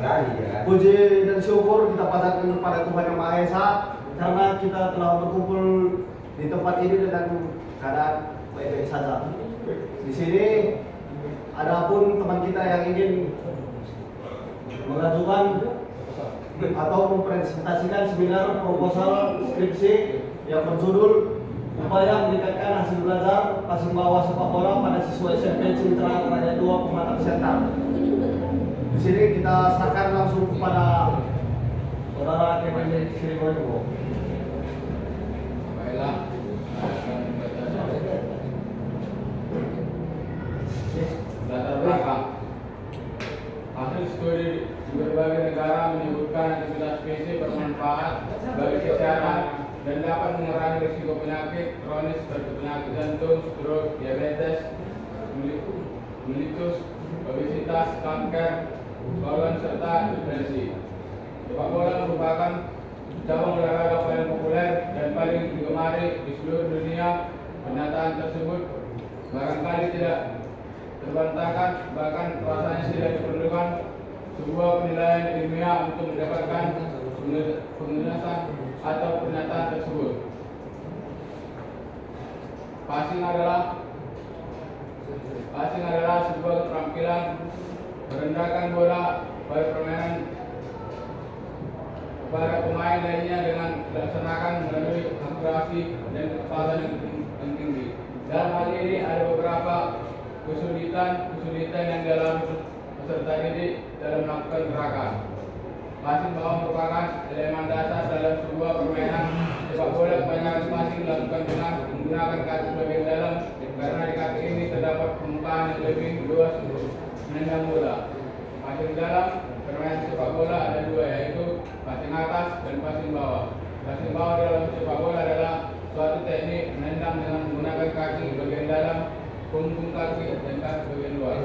berani ya kan. Puji dan syukur kita pasangkan kepada Tuhan Yang Maha Esa karena kita telah berkumpul di tempat ini dengan keadaan baik-baik saja. Di sini adapun teman kita yang ingin mengajukan atau mempresentasikan seminar proposal skripsi yang berjudul upaya meningkatkan hasil belajar passing bawah sepak bola pada siswa SMP Cintra Raya 2 Pematang Siantar. Di sini kita serahkan langsung kepada saudara Kevin Sriwanto. Baiklah, latar belakang hasil studi di berbagai negara menyebutkan aktivitas fisik bermanfaat bagi kesehatan dan dapat mengurangi risiko penyakit kronis seperti penyakit jantung, stroke, diabetes, melitus, obesitas, kanker, kolon serta depresi. Sepak bola merupakan cabang olahraga paling populer dan paling digemari di seluruh dunia. Pernyataan tersebut barangkali tidak terbantahkan, bahkan rasanya tidak diperlukan sebuah penilaian ilmiah untuk mendapatkan penjelasan atau pernyataan tersebut. Passing adalah sebuah keterampilan merendahkan bola pada permainan kepada pemain lainnya dengan dilaksanakan melalui akurasi dan kecepatan yang tinggi. Dalam hal ini ada beberapa kesulitan yang dialami peserta didik dalam melakukan gerakan. Passing bawah merupakan elemen dasar dalam sebuah permainan sepak bola. Kebanyakan passing dilakukan dengan menggunakan kaki bagian dalam karena di kaki ini terdapat permukaan yang lebih luas untuk menendang bola. Passing dalam permainan sepak bola ada dua, yaitu passing atas dan passing bawah. Passing bawah dalam sepak bola adalah suatu teknik menendang dengan menggunakan kaki bagian dalam, punggung kaki dan kaki bagian luar.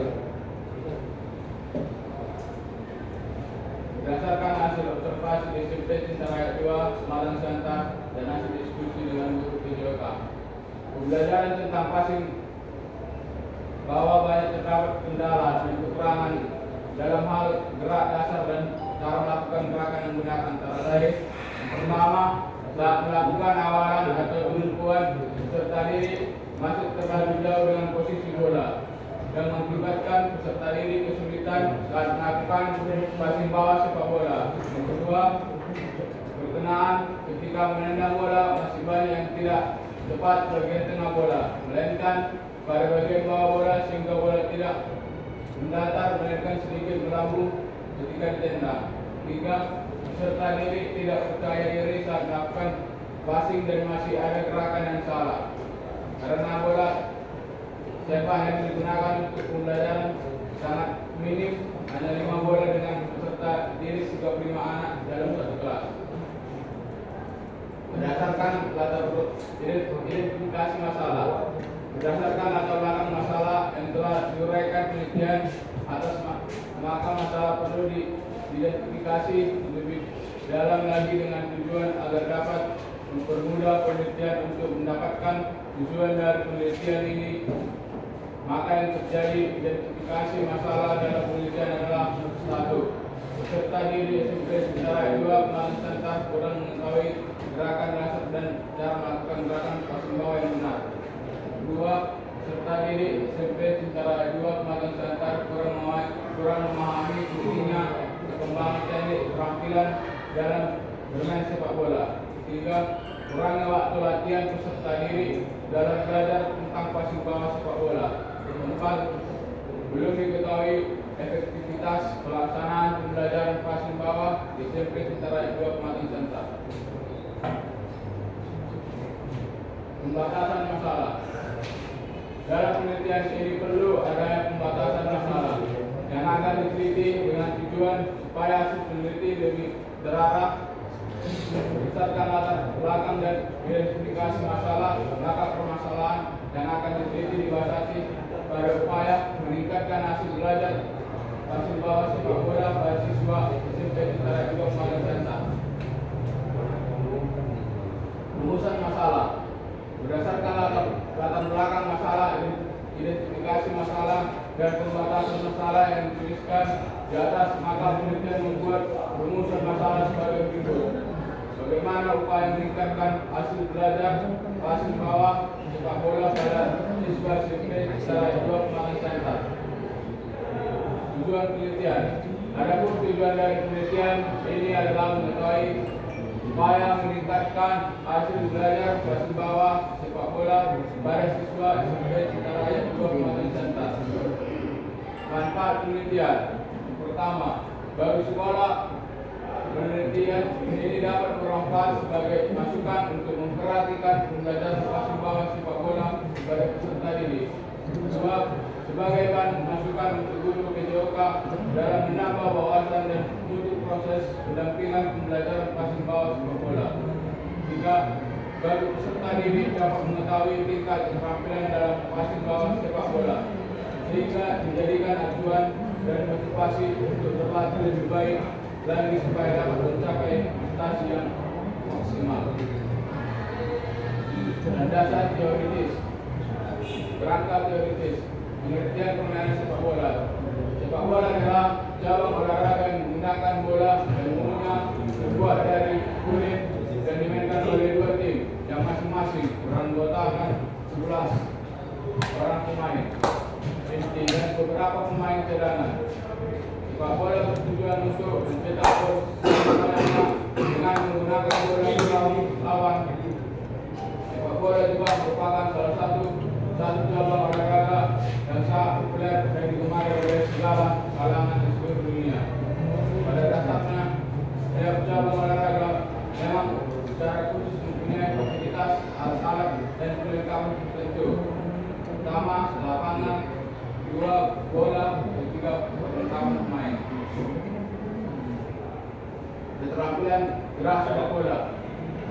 Berdasarkan hasil observasi di SMP Cinta Raya 2 Pematang Siantar dan hasil diskusi dengan guru PJOK, pembelajaran tentang passing bahwa banyak terdapat kendala dan kekurangan dalam hal gerak dasar dan cara melakukan gerakan yang benar, antara lain yang pertama, saat melakukan awalan atau penumpuan peserta didik masuk terlalu jauh dengan posisi bola dan mengakibatkan peserta didik kesulitan saat melakukan passing bawah sepak bola. Yang kedua, berkenaan ketika menendang bola masih banyak yang tidak tepat bagian tengah bola, melainkan pada bagian bawah bola sehingga bola tidak mendatar melainkan sedikit melambung ketika ditendang. Tiga, peserta didik tidak percaya diri saat melakukan passing dan masih ada gerakan yang salah karena bola sepak yang digunakan untuk pembelajaran sangat minim, hanya 5 bola dengan peserta didik 35 anak dalam satu kelas. Berdasarkan latar identifikasi masalah, berdasarkan latar belakang masalah yang telah diuraikan penelitian atas, maka masalah perlu diidentifikasi lebih dalam lagi dengan tujuan agar dapat mempermudah penelitian untuk mendapatkan tujuan dari penelitian ini. Maka yang terjadi identifikasi masalah dalam penelitian adalah: 1. Peserta didik SMP Cinta Raya 2 Pematang Siantar kurang mengetahui gerakan dasar dan cara melakukan gerakan passing bawah yang benar. 2. Peserta didik SMP Cinta Raya 2 Pematang Siantar kurang memahami pentingnya perkembangan teknik keterampilan dalam bermain sepak bola. 3. Kurangnya waktu latihan peserta didik dalam belajar tentang passing bawah sepak bola. 4. Belum diketahui efektivitas pelaksanaan pembelajaran passing bawah di SMP Cinta Raya 2 Pematang Siantar. Pembatasan masalah. Dalam penelitian ini perlu adanya pembatasan masalah yang akan diteliti dengan tujuan supaya hasil peneliti lebih terarah berdasarkan latar belakang dan identifikasi masalah. Maka permasalahan yang akan diteliti dibatasi pada upaya meningkatkan hasil belajar passing bawah sepak bola pada siswa SMP Cinta Raya 2 Pematang Siantar. Rumusan masalah. Berdasarkan latar belakang masalah, identifikasi masalah dan pembatasan masalah yang dituliskan di atas, maka penelitian membuat rumusan masalah sebagai berikut. Bagaimana upaya meningkatkan hasil belajar passing bawah sepak bola pada siswa SMP secara dua Kemalang Center. Tujuan penelitian. Adapun tujuan dari penelitian ini adalah mengetahui upaya meningkatkan hasil belajar passing bawah sepak bola pada siswa SMP secara dua Kemalang Center. Manfaat penelitian. Pertama, bagi sekolah, penelitian ini dapat bermanfaat sebagai masukan untuk memperhatikan pembelajaran passing bawah sepak bola pada peserta didik. Sebagai bahan masukan untuk guru PJOK dalam menambah wawasan dan menutup proses pendampingan pembelajaran passing bawah sepak bola. 3. Bagi peserta didik dapat mengetahui tingkat keterampilan dalam passing bawah sepak bola, sehingga dijadikan acuan dan motivasi untuk berlatih lebih baik lagi supaya dapat mencapai prestasi yang maksimal. Dasar teoritis. Kerangka teoritis. Pengertian permainan sepak bola. Sepak bola adalah cabang olahraga yang menggunakan bola dan umumnya terbuat dari kulit dan dimainkan oleh dua tim yang masing-masing beranggotakan 11 orang pemain inti dan beberapa pemain cadangan. Sepak bola bertujuan untuk mencetak gol dengan menggunakan bola lawan. Sepak bola juga merupakan salah satu cabang olahraga yang sangat populer dan digemari oleh segala kalangan di seluruh dunia. Pada dasarnya, setiap cabang olahraga memang secara khusus mempunyai fasilitas, alat-alat dan perlengkapan tertentu. Pertama, lapangan, dua, bola, dan tiga, perlengkapan pemain. Keterampilan gerak sepak bola.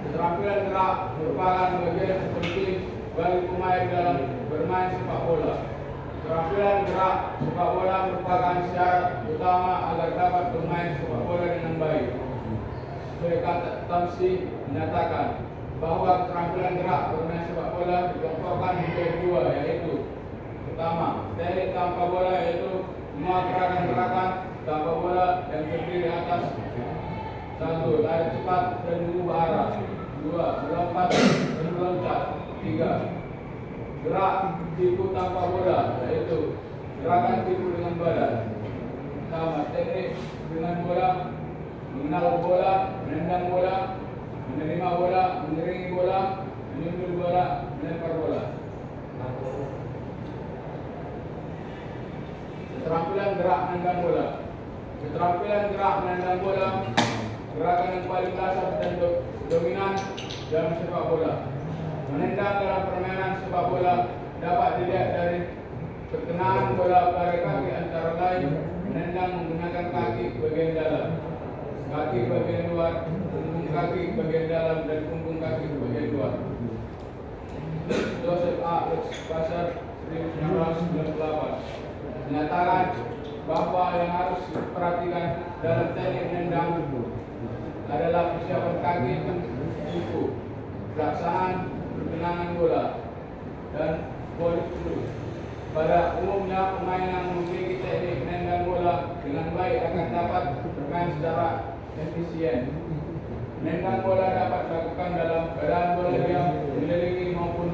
Keterampilan gerak merupakan bagian penting bagi pemain dalam bermain sepak bola. Keterampilan gerak sepak bola merupakan syarat utama agar dapat bermain sepak bola dengan baik. Sebagai Tamsi menyatakan bahwa keterampilan gerak bermain sepak bola dikelompokkan menjadi dua, yaitu pertama, teknik tanpa bola, yaitu semua gerakan-gerakan tanpa bola yang terdiri atas 1. Lari cepat dan mengubah arah. 2. Melompat dan meloncat. 3. Gerak tipu tanpa bola, yaitu gerakan tipu dengan badan. Pertama, teknik dengan bola, mengenal bola, menendang bola, menerima bola, mengiringi bola, menyundul bola, melempar bola. Keterampilan gerak menendang bola. Keterampilan gerak menendang bola gerakan yang paling dasar dan dominan dalam sepak bola. Menendang dalam permainan sepak bola dapat dilihat dari perkenaan bola pada kaki, antara lain menendang menggunakan kaki bagian dalam, kaki bagian luar, punggung kaki bagian dalam, dan punggung kaki bagian luar. Joseph A. Pasar 1998 menyatakan bahwa yang harus diperhatikan dalam teknik menendang adalah persiapan kaki tipu, pelaksanaan pertenangan bola, dan body fluid. Pada umumnya, pemain yang memiliki teknik menendang bola dengan baik akan dapat bermain secara efisien. Menendang bola dapat dilakukan dalam keadaan bola yang mengelilingi maupun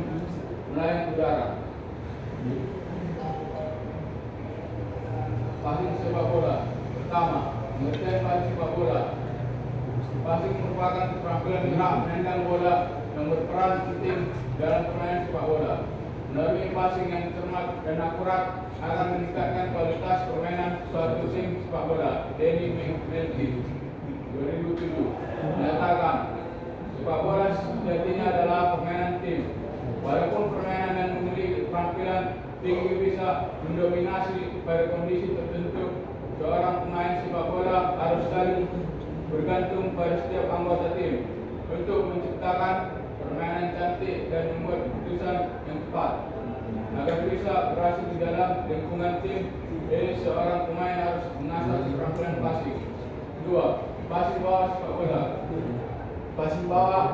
melayang udara. Passing sepak bola. Pertama, pengertian passing sepak bola. Passing merupakan keterampilan gerak menendang bola yang berperan penting dalam permainan sepak bola. Melalui passing yang cermat dan akurat akan meningkatkan kualitas permainan suatu tim sepak bola. Denny McNulty 2007 menyatakan sepak bola sejatinya adalah permainan tim. Walaupun permainan yang memiliki keterampilan tinggi bisa mendominasi pada kondisi tertentu, seorang pemain sepak bola harus saling bergantung pada setiap anggota tim untuk menciptakan permainan cantik dan membuat keputusan yang tepat. Agar bisa berhasil di dalam lingkungan tim, jadi seorang pemain harus mengasah keterampilan passing. 2. Passing bawah sepak bola. Passing bawah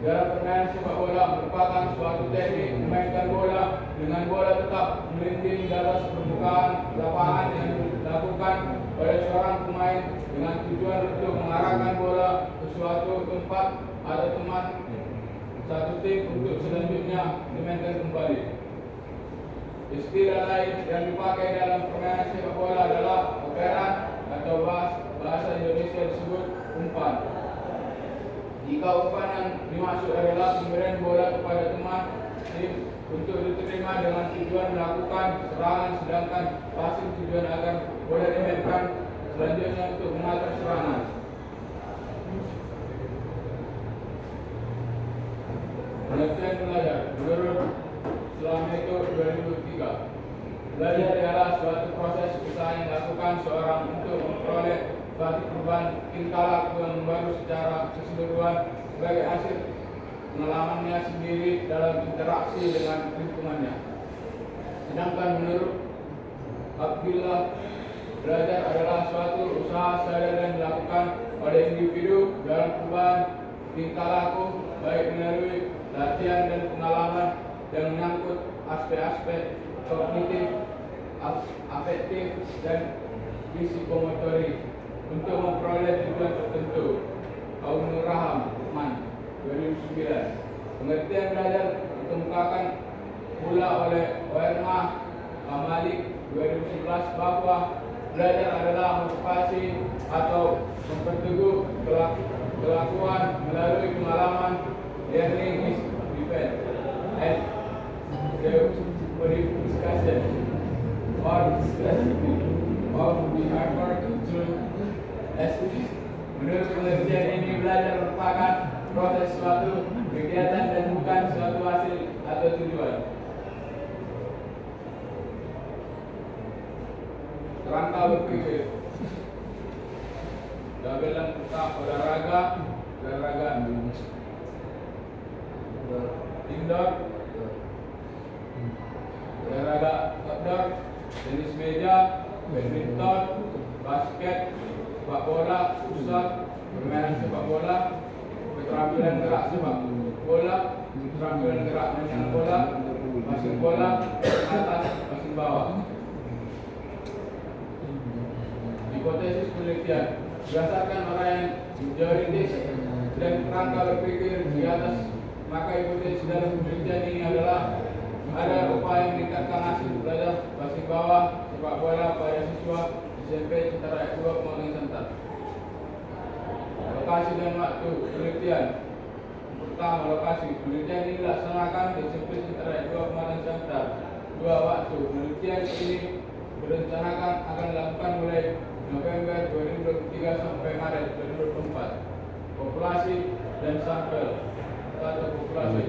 dalam permainan sepak bola merupakan suatu teknik memainkan bola dengan bola tetap melintang di atas permukaan lapangan yang dilakukan pada seorang pemain dengan tujuan untuk mengarahkan bola ke suatu tempat atau teman satu tim untuk selanjutnya dimainkan kembali. Istilah lain yang dipakai dalam permainan sepak bola adalah operan atau bahasa Indonesia disebut umpan. Jika umpan yang dimaksud adalah pemberian bola kepada teman tim untuk diterima dengan tujuan melakukan serangan, sedangkan passing tujuan agar bola dimainkan selanjutnya untuk mengatur serangan. Penelitian belajar menurut selama itu 2003. Belajar adalah suatu proses usaha yang dilakukan seorang untuk memperoleh suatu perubahan tingkah laku yang baru secara keseluruhan sebagai hasil pengalamannya sendiri dalam interaksi dengan lingkungannya. Sedangkan menurut Abdullah, belajar adalah suatu usaha sadar yang dilakukan oleh individu dalam perubahan tingkah laku baik melalui latihan dan pengalaman yang menyangkut aspek-aspek kognitif, afektif, dan psikomotorik untuk memperoleh tujuan tertentu. Kaum Nur Rahman 2009. Pengertian belajar dikemukakan pula oleh Oerma Malik 2011 bahwa belajar adalah motivasi atau memperteguh kelakuan melalui pengalaman. Learning is depend and the discussion or strategy of the effort to achieve. Menurut penelitian ini, belajar merupakan proses suatu kegiatan dan bukan suatu hasil atau tujuan. Kerangka berpikir. Dalam olahraga indoor, olahraga outdoor, tenis meja, badminton, basket, sepak bola, futsal, permainan sepak bola, keterampilan gerak sepak bola, keterampilan gerak menyerang bola, passing bola, atas, passing bawah. Hipotesis penelitian berdasarkan uraian teoritis dan kerangka berpikir di atas, maka hipotesis dalam penelitian ini adalah ada upaya meningkatkan hasil belajar passing bawah sepak bola pada siswa SMP Cinta 2 Pematang Siantar. Lokasi dan waktu penelitian. Pertama, lokasi penelitian ini dilaksanakan di SMP Cinta 2 Pematang Siantar. 2. Waktu penelitian ini direncanakan akan dilakukan mulai November 2023 sampai Maret 2024. Populasi dan sampel. 1. Populasi.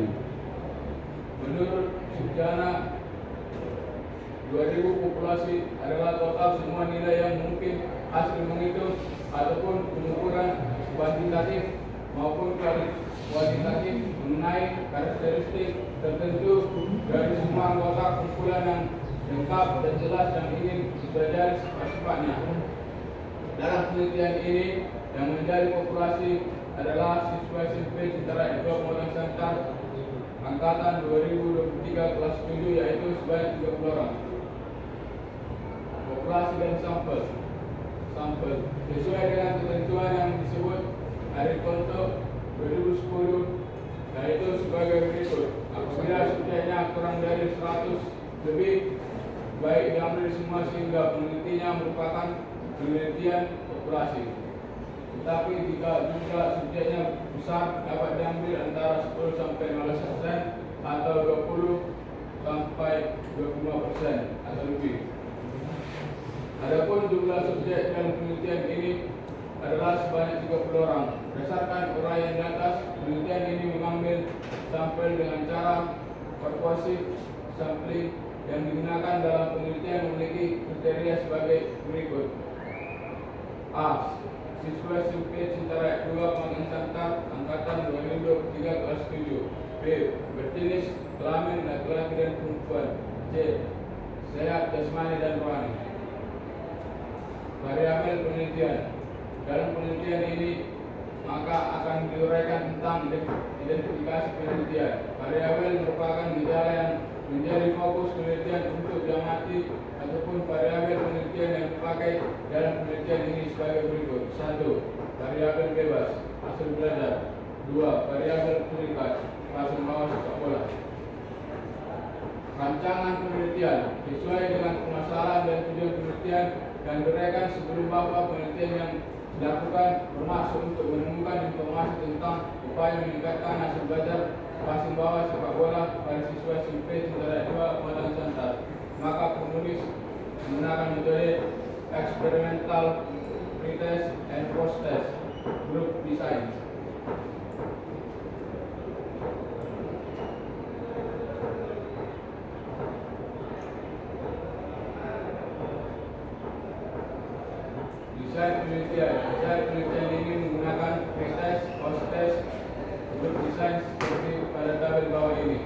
Menurut Sujana, 2000 populasi adalah total semua nilai yang mungkin hasil menghitung ataupun pengukuran kuantitatif maupun kualitatif mengenai karakteristik tertentu dari semua anggota kumpulan yang lengkap dan jelas yang ingin dipelajari sifatnya. Dalam penelitian ini, yang menjadi populasi adalah siswa SMP Cinta 2 Pematang Siantar angkatan 2023 kelas 7, yaitu sebanyak 30 orang. Populasi dan sampel. Sesuai dengan ketentuan yang disebut dari Konto 2010, yaitu sebagai berikut. Apabila subjeknya kurang dari 100 lebih, baik diambil semua sehingga penelitiannya merupakan penelitian populasi. Tetapi jika jumlah subjeknya besar, dapat diambil antara 10 sampai 15% atau 20 sampai 25% atau lebih. Adapun jumlah subjek dalam penelitian ini adalah sebanyak 30 orang. Berdasarkan uraian di atas, penelitian ini mengambil sampel dengan cara proporsi sampling yang digunakan dalam penelitian memiliki kriteria sebagai berikut. A. Siswa SMP Cinta 2 Pematang Siantar angkatan 2023 kelas 7. B. Berjenis kelamin laki-laki dan perempuan. C. Sehat jasmani dan rohani. Variabel penelitian. Dalam penelitian ini maka akan diuraikan tentang identifikasi penelitian. Variabel merupakan gejala yang menjadi fokus penelitian untuk diamati ataupun variabel penelitian yang dipakai dalam penelitian ini sebagai berikut. 1. Variabel bebas, hasil belajar. 2. Variabel terikat, pasang bawah sepak bola. Rancangan penelitian sesuai dengan permasalahan dan tujuan penelitian dan diuraikan sebelum bahwa penelitian yang dilakukan bermaksud untuk menemukan informasi tentang upaya meningkatkan hasil belajar passing bawah sepak bola pada siswa SMP Cintara 2 Padang Santar. Maka penulis menggunakan metode experimental pretest and post test group design. Desain penelitian ini menggunakan pretest, post test, group design seperti pada tabel bawah ini.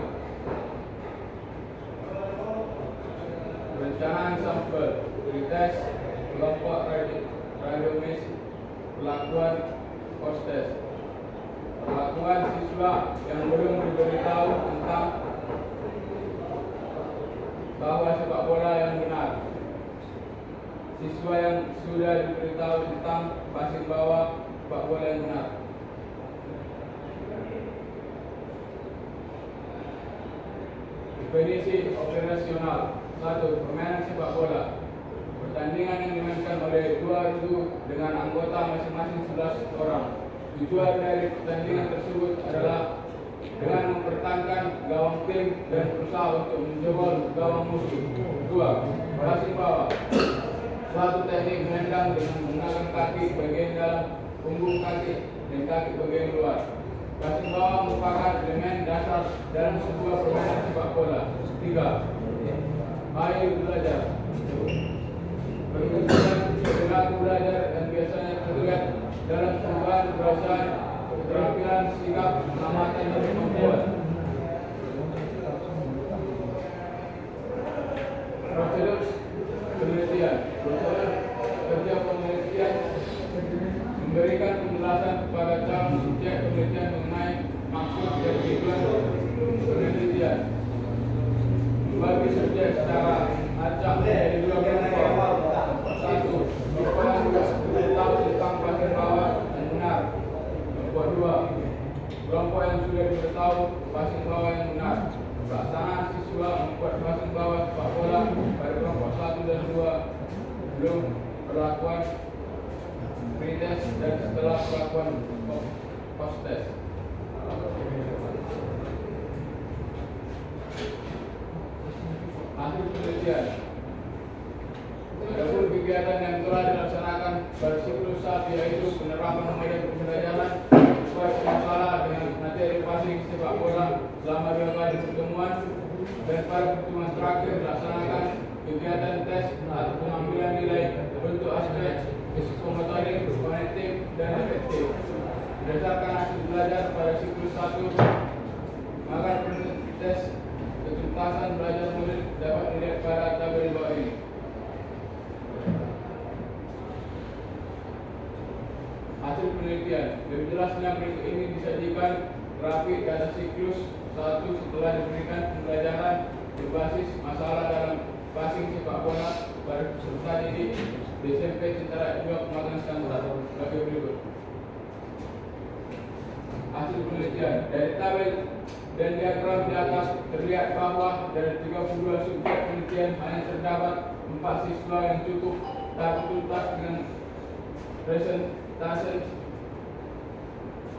Perencanaan sampel, pretest, kelompok randomis, perlakuan post test. Perlakuan siswa yang belum diberitahu tentang bahwa sepak bola yang benar. Siswa yang sudah diberitahu tentang passing bawah sepak bola yang benar. Definisi operasional. 1. Permainan sepak bola. Pertandingan yang dimainkan oleh dua regu dengan anggota masing-masing 11 orang. Tujuan dari pertandingan tersebut adalah dengan mempertahankan gawang tim dan berusaha untuk menjebol gawang musuh. 2. Passing bawah. Suatu teknik menendang dengan menggunakan kaki bagian dalam punggung kaki dan kaki bagian luar. Passing bawah merupakan elemen dasar dalam sebuah permainan sepak bola. 3. Ayo belajar. Perkembangan perilaku belajar yang biasanya terlihat dalam perubahan kebiasaan, keterampilan, sikap, pengamatan dan kemampuan. Prosedur penelitian. Prosedur kerja penelitian memberikan penjelasan kepada calon subjek penelitian mengenai maksud dan tujuan penelitian. Membagi subjek secara acak menjadi dua kelompok. 1. Kelompok tahu tentang passing bawah yang benar. Kelompok 2. Kelompok yang sudah diberitahu passing bawah yang benar. Pelaksanaan siswa membuat passing bawah sepak bola pada kelompok 1 dan 2 belum perlakuan pretest dan setelah perlakuan post test. Hasil penelitian. Adapun kegiatan yang telah dilaksanakan pada siklus 1 yaitu penerapan metode pembelajaran sesuai masalah dengan materi passing sepak bola selama 2 kali pertemuan, dan pada pertemuan terakhir dilaksanakan kegiatan tes atau pengambilan nilai untuk aspek psikomotorik, kognitif, dan efektif. Berdasarkan hasil belajar pada siklus 1, maka tes ketuntasan belajar murid dapat dilihat pada tabel bawah ini. Hasil penelitian. Lebih jelasnya berikut ini disajikan grafik data siklus 1 setelah diberikan pembelajaran berbasis masalah dalam passing sepak bola pada peserta didik di SMP Cintara 2 Padang Santar sebagai berikut. Hasil penelitian. Dari tabel dan diagram di atas terlihat bahwa dari 32 subjek penelitian hanya terdapat 4 siswa yang cukup tahap tuntas dengan presentase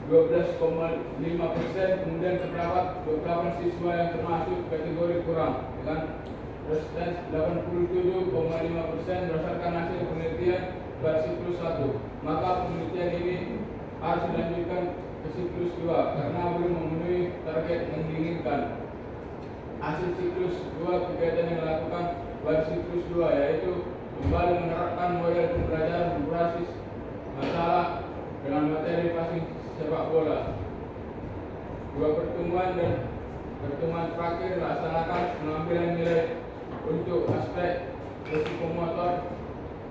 12,5%. Kemudian terdapat beberapa siswa yang termasuk kategori kurang dengan presentase 87,5% berdasarkan hasil penelitian pada siklus 1. Maka penelitian ini harus dilanjutkan ke siklus 2 karena belum memenuhi target yang diinginkan. Hasil siklus 2 kegiatan yang dilakukan pada siklus 2 yaitu kembali menerapkan model pembelajaran berbasis masalah dengan materi passing sepak bola. 2 pertemuan dan pertemuan terakhir dilaksanakan pengambilan nilai untuk aspek psikomotor,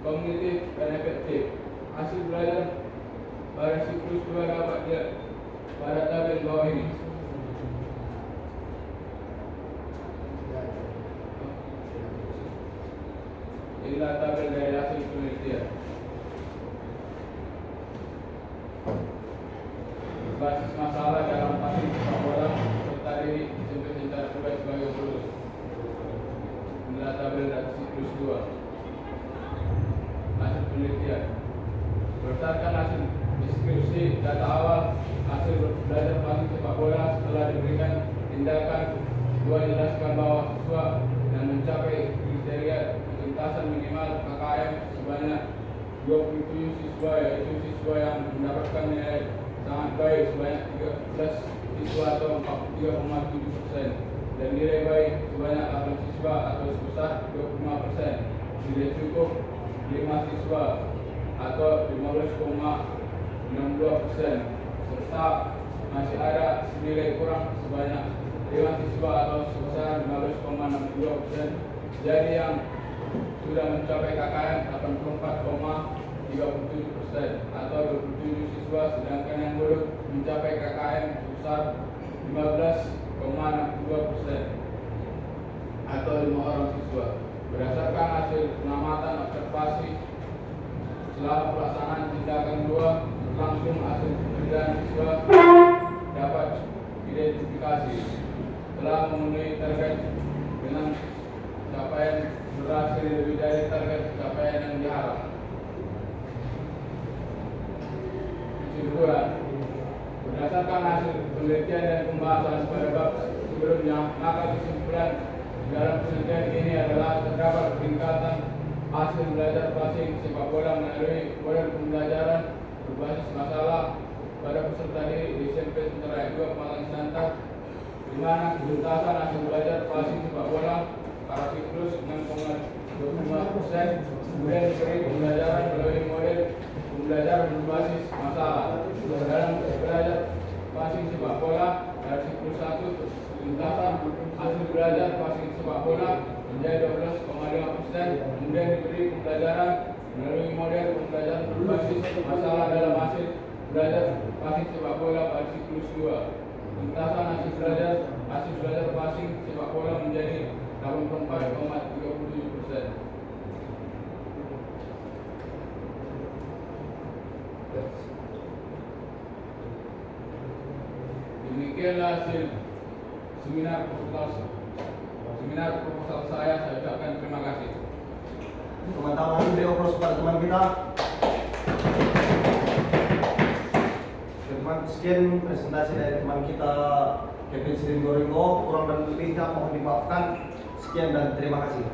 kognitif, dan efektif. Hasil belajar pada siklus 2 dapat dilihat pada tabel bawah ini. penelitian. Basis masalah dalam pasien sepak bola serta diri SMP Sentara Kubai sebagai berikut. Inilah tabel dan siklus 2. Hasil penelitian. Berdasarkan hasil deskripsi data awal, hasil belajar pasien sepak bola setelah diberikan tindakan dua jelaskan bahwa siswa dan mencapai kriteria tuntasan minimal KKM sebanyak 27 siswa, yaitu siswa yang mendapatkan nilai sangat baik sebanyak 13 siswa atau 43,7%, dan nilai baik sebanyak 8 siswa atau sebesar 25%, nilai cukup 5 siswa atau 15,62%, serta masih ada nilai kurang sebanyak 5 siswa atau sebesar 15,62%. Jadi yang sudah mencapai KKM 84,37% atau 27 siswa, sedangkan yang belum mencapai KKM sebesar 15,62% atau 5 orang siswa. Berdasarkan hasil pengamatan observasi selama pelaksanaan tindakan 2 langsung, hasil penilaian siswa dapat identifikasi telah memenuhi target dengan capaian berhasil lebih dari target capaian yang diharap. Kesimpulan, berdasarkan hasil penelitian dan pembahasan pada bab sebelumnya, maka kesimpulan dalam penelitian ini adalah terdapat peningkatan hasil belajar pasien sepak bola melalui model pembelajaran berbasis masalah pada peserta didik di SMP Sentara 2 Malang Selatan, di mana tuntasan hasil belajar pasien sepak bola pada siklus 6,25%, kemudian diberi pembelajaran melalui model pembelajaran berbasis masalah. Dalam belajar pasien sepak bola pada siklus 1, tuntasan hasil belajar pasien sepak bola menjadi 12,5%, kemudian diberi pembelajaran melalui model pembelajaran berbasis masalah dalam hasil belajar pasien sepak bola pada siklus 2. Tuntasan hasil belajar pasien sepak bola menjadi 84,37%. Demikianlah hasil seminar proposal saya ucapkan terima kasih. Teman-teman, beri aplaus kepada teman kita. Sekian presentasi dari teman kita Kevin Siringoringo. Kurang dan lebihnya mohon dimaafkan. Sekian dan terima kasih.